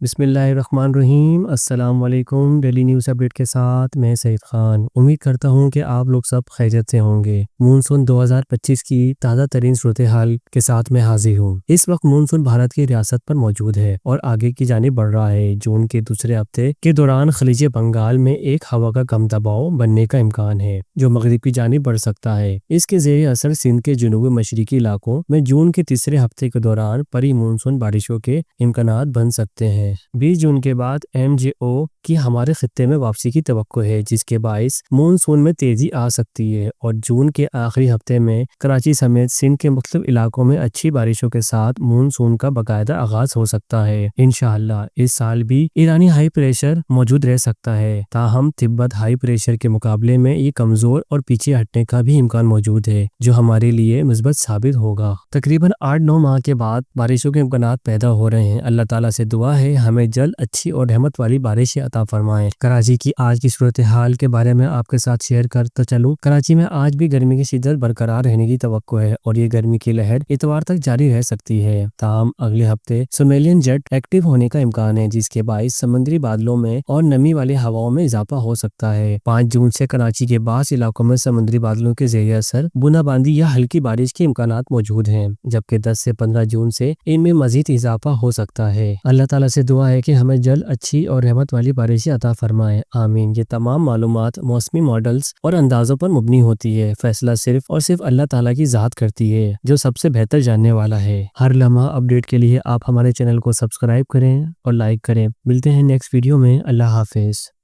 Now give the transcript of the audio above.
بسم اللہ الرحمن الرحیم۔ السلام علیکم۔ ڈیلی نیوز اپڈیٹ کے ساتھ میں سعید خان امید کرتا ہوں کہ آپ لوگ سب خیریت سے ہوں گے۔ مونسون 2025 کی تازہ ترین صورتحال کے ساتھ میں حاضر ہوں۔ اس وقت مونسون بھارت کی ریاست پر موجود ہے اور آگے کی جانب بڑھ رہا ہے۔ جون کے دوسرے ہفتے کے دوران خلیج بنگال میں ایک ہوا کا کم دباؤ بننے کا امکان ہے جو مغرب کی جانب بڑھ سکتا ہے۔ اس کے زیر اثر سندھ کے جنوبی مشرقی علاقوں میں جون کے تیسرے ہفتے کے دوران پری مونسون بارشوں کے امکانات بن سکتے ہیں۔ 20 جون کے بعد MJO کی ہمارے خطے میں واپسی کی توقع ہے، جس کے باعث مونسون میں تیزی آ سکتی ہے اور جون کے آخری ہفتے میں کراچی سمیت سندھ کے مختلف علاقوں میں اچھی بارشوں کے ساتھ مونسون کا باقاعدہ آغاز ہو سکتا ہے۔ انشاءاللہ اس سال بھی ایرانی ہائی پریشر موجود رہ سکتا ہے، تاہم تبت ہائی پریشر کے مقابلے میں یہ کمزور اور پیچھے ہٹنے کا بھی امکان موجود ہے جو ہمارے لیے مثبت ثابت ہوگا۔ تقریباً 8-9 ماہ کے بعد بارشوں کے امکانات پیدا ہو رہے ہیں۔ اللہ تعالیٰ سے دعا ہے ہمیں جلد اچھی اور رحمت والی بارشیں عطا فرمائیں۔ کراچی کی آج کی صورتحال کے بارے میں آپ کے ساتھ شیئر کرتا چلوں۔ کراچی میں آج بھی گرمی کی شدت برقرار رہنے کی توقع ہے اور یہ گرمی کی لہر اتوار تک جاری رہ سکتی ہے، تاہم اگلے ہفتے سمیلین جیٹ ایکٹیو ہونے کا امکان ہے، جس کے باعث سمندری بادلوں میں اور نمی والی ہواؤں میں اضافہ ہو سکتا ہے۔ 5 جون سے کراچی کے بعض علاقوں میں سمندری بادلوں کے زیر اثر بوندا باندی یا ہلکی بارش کے امکانات موجود ہیں، جبکہ 10 سے 15 جون سے ان میں مزید اضافہ ہو سکتا ہے۔ اللہ تعالیٰ سے دعا ہے کہ ہمیں جلد اچھی اور رحمت والی بارشیں عطا فرمائے، آمین۔ یہ تمام معلومات موسمی ماڈلز اور اندازوں پر مبنی ہوتی ہے۔ فیصلہ صرف اور صرف اللہ تعالیٰ کی ذات کرتی ہے جو سب سے بہتر جاننے والا ہے۔ ہر لمحہ اپڈیٹ کے لیے آپ ہمارے چینل کو سبسکرائب کریں اور لائک کریں۔ ملتے ہیں نیکسٹ ویڈیو میں۔ اللہ حافظ۔